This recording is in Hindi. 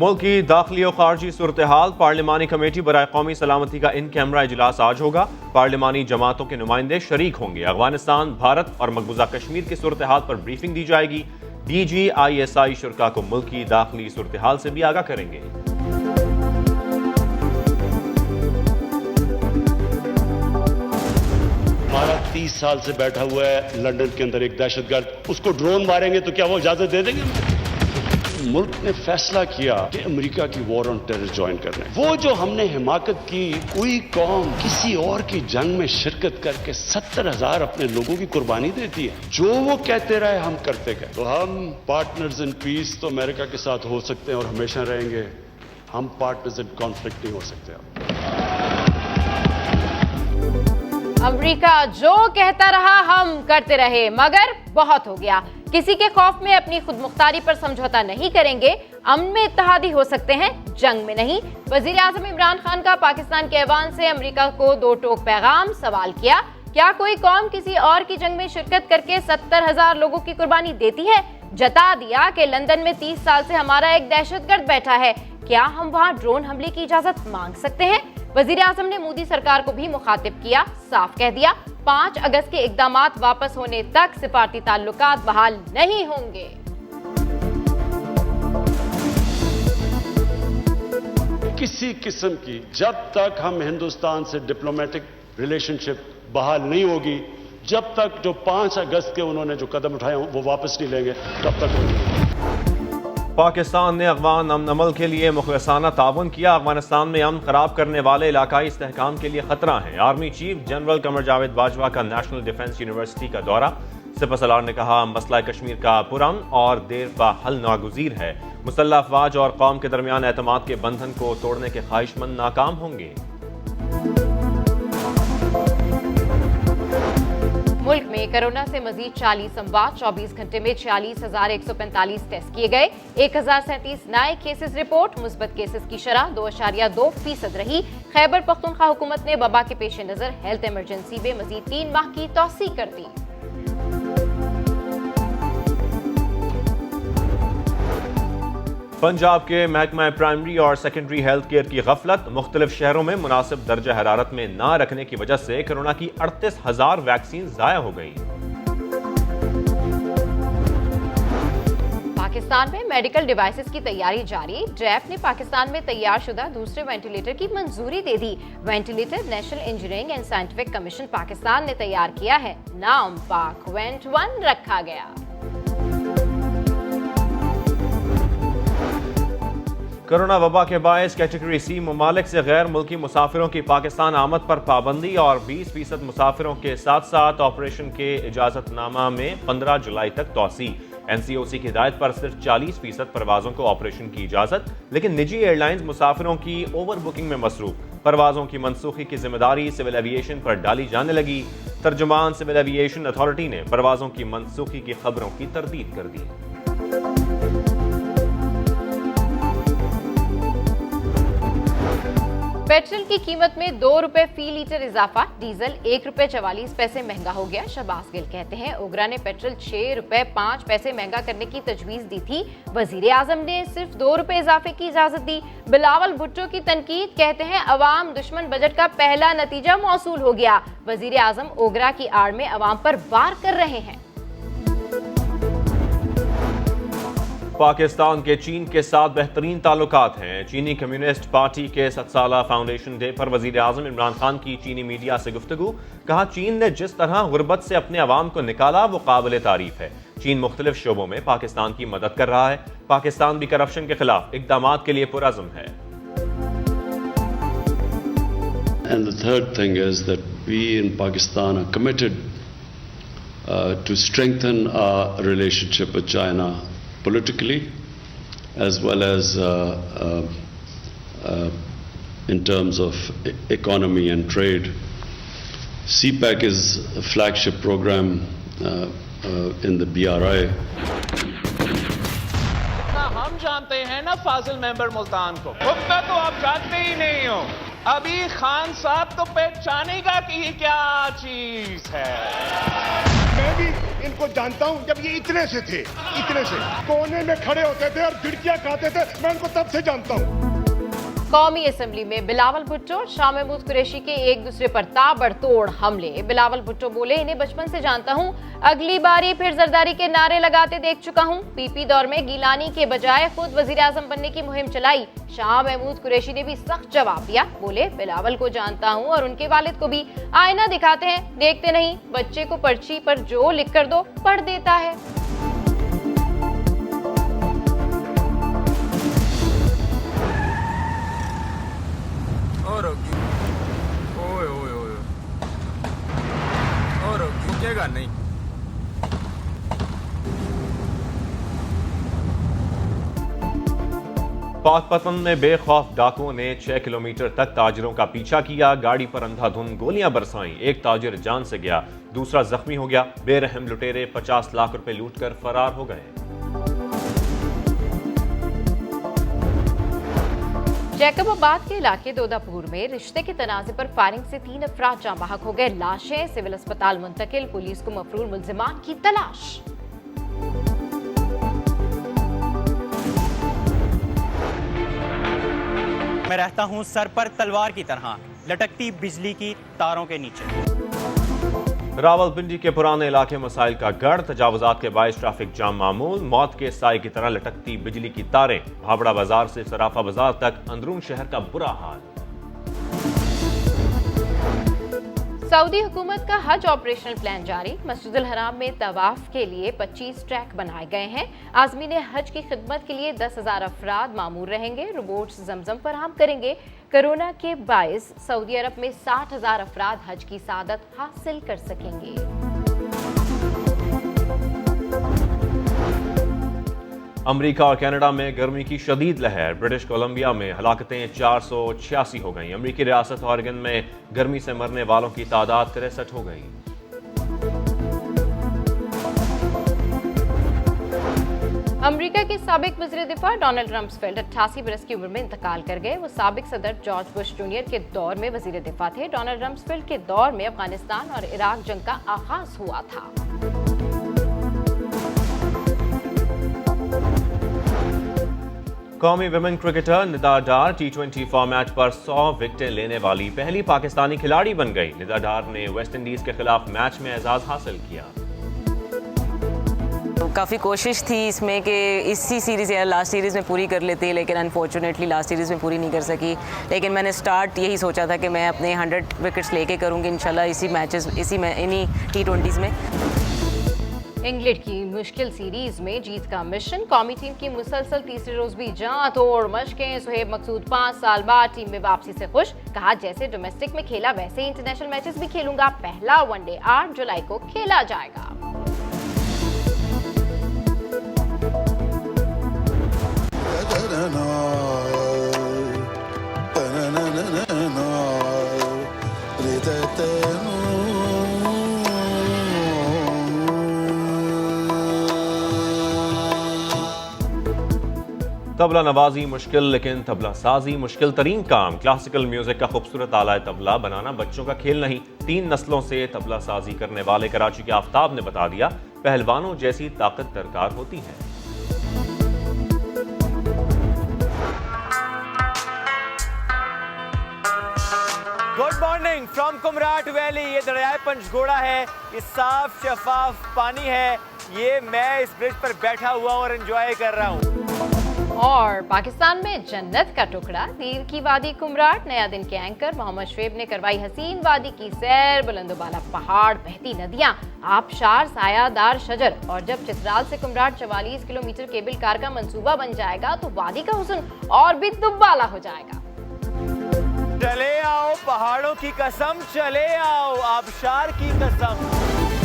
मुल्क की दाखिली और खारजी सूरत हाल, पार्लिमानी कमेटी बराए कौमी सलामती का इन कैमरा इजलास आज होगा। पार्लिमानी जमातों के नुमाइंदे शरीक होंगे। अफगानिस्तान, भारत और मकबूजा कश्मीर की सूरत हाल पर ब्रीफिंग दी जाएगी। DG ISI शुरा को मुल्क की दाखिली सूरत हाल से भी आगाह करेंगे। हमारा 30 साल से बैठा हुआ है लंदन के अंदर एक दहशतगर्द, उसको ड्रोन मारेंगे तो क्या वो इजाजत दे देंगे? मुल्क ने फैसला किया कि अमेरिका की वॉर ऑन टेरर ज्वाइन करना है। वो जो हमने हिमाकत की, कोई कौम किसी और की जंग में शिरकत करके 70,000 अपने लोगों की कुर्बानी देती है। जो वो कहते रहे हम करते गए। तो हम पार्टनर्स इन पीस तो अमेरिका के साथ हो सकते हैं और हमेशा रहेंगे, हम पार्टनर्स इन कॉन्फ्लिक्ट नहीं हो सकते। अमेरिका जो कहता रहा हम करते रहे, मगर बहुत हो गया। किसी के खौफ में अपनी खुदमुख्तारी पर समझौता नहीं करेंगे। अमन में इत्तेहादी हो सकते हैं, जंग में नहीं। वजीर आजम इमरान खान का पाकिस्तान के ऐवान से अमेरिका को दो टोक पैगाम। सवाल किया, क्या कोई कौम किसी और की जंग में शिरकत करके 70,000 लोगों की कुर्बानी देती है? जता दिया कि लंदन में 30 साल से हमारा एक दहशतगर्द बैठा है, क्या हम वहां ड्रोन हमले की इजाजत मांग सकते हैं? वजीर आजम ने मोदी सरकार को भी मुखातिब किया, साफ कह दिया 5 अगस्त के इकदामात वापस होने तक सिफारती ताल्लुकात बहाल नहीं होंगे। किसी किस्म की जब तक हम हिंदुस्तान से डिप्लोमेटिक रिलेशनशिप बहाल नहीं होगी, जब तक जो 5 अगस्त के उन्होंने जो कदम उठाए वो वापस नहीं लेंगे, तब तक होगी। पाकिस्तान ने अफगान अमन अमल के लिए मुखलसाना ताउन किया। अफगानिस्तान में अमन खराब करने वाले इलाकाई इस्तेहकाम के लिए खतरा है। Army chief general Qamar Javed Bajwa का नेशनल डिफेंस यूनिवर्सिटी का दौरा। सिपहसालार ने कहा, मसला कश्मीर का पुरअमन और देर पा हल नागुज़ीर है। मुसल्लह अफवाज और कौम के दरमियान एतमाद के बंधन को तोड़ने के ख्वाहिशमंद नाकाम होंगे। मुल्क में कोरोना से मजीद 40 अमवात। 24 घंटे में 46,145 टेस्ट किए गए। 1,037 नए केसेस रिपोर्ट। मुस्बत केसेस की शरह 2.2% रही। खैबर पख्तूनख्वा हुकूमत ने वबा के पेश नजर हेल्थ इमरजेंसी में मजीद 3 माह की तौसी कर दी। पंजाब के महकमा प्राइमरी और सेकेंडरी हेल्थ केयर की गफलत। मुख्तलिफ शहरों में मुनासिब दर्जा हरारत में ना रखने की वजह से कोरोना की 38,000 वैक्सीन जाया हो गई। पाकिस्तान में मेडिकल डिवाइसेस की तैयारी जारी। जैप ने पाकिस्तान में तैयार शुदा दूसरे वेंटिलेटर की मंजूरी दे दी। Ventilator national engineering and scientific commission Pakistan ने तैयार किया है। नाम पाक वेंट 1 रखा गया। कोरोना वबा के बायस कैटेगरी सी ममालिक से गैर मुल्की मुसाफिरों की पाकिस्तान आमद पर पाबंदी और 20% मुसाफिरों के साथ साथ ऑपरेशन के इजाजतनामा में 15 जुलाई तक तौसी। NCOC की हिदायत पर सिर्फ 40% परवाजों को ऑपरेशन की इजाजत, लेकिन निजी एयरलाइंस मुसाफिरों की ओवर बुकिंग में मसरूफ। परवाजों की मनसूखी की जिम्मेदारी सिविल एविएशन पर डाली जाने लगी। तर्जुमान सिविल एविएशन अथॉरिटी ने परवाजों की मनसूखी की खबरों की तरदीद कर दी। पेट्रोल की कीमत में 2 रुपए फी लीटर इजाफा। डीजल 1 रुपए 44 पैसे महंगा हो गया। शहबाज गिल कहते हैं, ओगरा ने पेट्रोल 6 रुपए 5 पैसे महंगा करने की तजवीज दी थी, वजीर आजम ने सिर्फ 2 रुपए इजाफे की इजाजत दी। बिलावल भुट्टो की तनकीद, कहते हैं अवाम दुश्मन बजट का पहला नतीजा मौसूल हो गया। वजीर आजम ओगरा की आड़ में अवाम पर वार कर रहे हैं। पाकिस्तान के चीन के साथ बेहतरीन ताल्लुकात हैं। चीनी कम्युनिस्ट पार्टी के 7 साला फाउंडेशन डे पर वजीर आजम इमरान खान की चीनी मीडिया से गुफ्तगू। कहा, चीन ने जिस तरह गुर्बत से अपने अवाम को निकाला वो काबिल तारीफ है। चीन मुख्तलिफ शोबों में पाकिस्तान की मदद कर रहा है। पाकिस्तान भी करप्शन के खिलाफ इक़दामात के लिए पुरअज़्म है। And the third thing is that we in Pakistan are committed to strengthen our relationship with China politically as well as in terms of economy and trade. CPEC is a flagship program in the BRI. हम जानते हैं ना फाजिल मेंबर मुल्तान को, उतना तो आप जानते ही नहीं हो। अभी खान साहब तो पहचानेगा कि ये क्या चीज है। मैं भी इनको जानता हूँ जब ये इतने से थे, इतने से कोने में खड़े होते थे और झिड़कियां खाते थे। मैं इनको तब से जानता हूँ। कौमी असेंबली में बिलावल भुट्टो और शाह महमूद कुरैशी के एक दूसरे पर ताबड़तोड़ हमले। बिलावल भुट्टो बोले, इन्हें बचपन से जानता हूं, अगली बारी फिर जरदारी के नारे लगाते देख चुका हूं। पीपी दौर में गिलानी के बजाय खुद वजीर आजम बनने की मुहिम चलाई। शाह महमूद कुरैशी ने भी सख्त जवाब दिया। बोले, बिलावल को जानता हूं और उनके वालिद को भी। आईना दिखाते हैं, देखते नहीं। बच्चे को पर्ची पर जो लिख कर दो पढ़ देता है। नहीं पाकपतन में बेखौफ डाकुओं ने 6 किलोमीटर तक ताजिरों का पीछा किया। गाड़ी पर अंधाधुंध गोलियां बरसाईं। एक ताजिर जान से गया, दूसरा जख्मी हो गया। बेरहम लुटेरे 50 लाख रुपए लूटकर फरार हो गए। जैकबाबाद के इलाके दोदापुर में रिश्ते के तनाज़े पर फायरिंग से 3 अफराद जाँ बहक हो गए। लाशें सिविल अस्पताल मुंतकिल। पुलिस को मफरूर मुल्जिमान की तलाश। मैं रहता हूं सर पर तलवार की तरह लटकती बिजली की तारों के नीचे। रावलपिंडी के पुराने इलाके मसाइल का गढ़। तजावुजात के बायस ट्रैफिक जाम मामूल। मौत के साए की तरह लटकती बिजली की तारें। भाबड़ा बाजार से सराफा बाजार तक अंदरून शहर का बुरा हाल। सऊदी हुकूमत का हज ऑपरेशनल प्लान जारी। मस्जिदुल हराम में तवाफ के लिए 25 ट्रैक बनाए गए हैं। आज़मीन हज की खिदमत के लिए 10,000 अफराद मामूर रहेंगे। रोबोट्स जमजम फराहम करेंगे। कोरोना के बायस सऊदी अरब में 60,000 अफराद हज की सादत हासिल कर सकेंगे। अमेरिका और कनाडा में गर्मी की शदीद लहर। ब्रिटिश कोलंबिया में हलाकतें 486 हो गईं। अमेरिकी रियासत ऑरेगन में गर्मी से मरने वालों की तादाद 63 हो गई। अमेरिका के साबिक वज़ीर दिफा डोनाल्ड रम्सफेल्ड 88 बरस की उम्र में इंतकाल कर गए। वो साबिक सदर जॉर्ज बुश जूनियर के दौर में वज़ीर दिफा थे। डोनाल्ड रम्सफेल्ड के दौर में अफगानिस्तान और इराक जंग का आगाज हुआ था। कौमी विमेन क्रिकेटर निदा डार T20 फॉर्मेट पर 100 विकेटें लेने वाली पहली पाकिस्तानी खिलाड़ी बन गई। निदा डार ने वेस्ट इंडीज के खिलाफ मैच में एजाज हासिल किया। काफ़ी कोशिश थी इसमें कि इसी सीरीज़ या लास्ट सीरीज़ में पूरी कर लेती, लेकिन अनफॉर्चुनेटली लास्ट सीरीज़ में पूरी नहीं कर सकी। लेकिन मैंने स्टार्ट यही सोचा था कि मैं अपने 100 विकेट्स लेके करूँगी इंशाल्लाह इन्हीं T20s में। इंग्लैंड की मुश्किल सीरीज में जीत का मिशन। कौमी टीम की मुसलसल तीसरे रोज भी जां तोड़ मशकें। सुहेब मकसूद 5 साल बाद टीम में वापसी से खुश। कहा, जैसे डोमेस्टिक में खेला वैसे ही इंटरनेशनल मैचेस भी खेलूंगा। पहला वनडे 8 जुलाई को खेला जाएगा। तबला नवाजी मुश्किल लेकिन तबला साजी मुश्किल तरीन काम। क्लासिकल म्यूजिक का खूबसूरत आला तबला बनाना बच्चों का खेल नहीं। 3 नस्लों से तबला साजी करने वाले कराची के आफ्ताब ने बता दिया, पहलवानों जैसी ताकत दरकार होती है। Good morning from Kumrat valley. ये दरियाए पंचगोड़ा है। ये साफ शफाफ पानी है। ये मैं इस ब्रिज पर बैठा हुआ और एंजॉय कर रहा हूँ। और पाकिस्तान में जन्नत का टुकड़ा तीर की वादी कुमराट। नया दिन के एंकर मोहम्मद शुएब ने करवाई हसीन वादी की सैर। बुलंदोबाला पहाड़, बहती नदियां, आबशार, सायादार शजर। और जब चित्राल से कुमराट 44 किलोमीटर केबल कार का मंसूबा बन जाएगा तो वादी का हुस्न और भी दुब्बाला हो जाएगा। चले आओ पहाड़ों की कसम, चले आओ आबशार की कसम।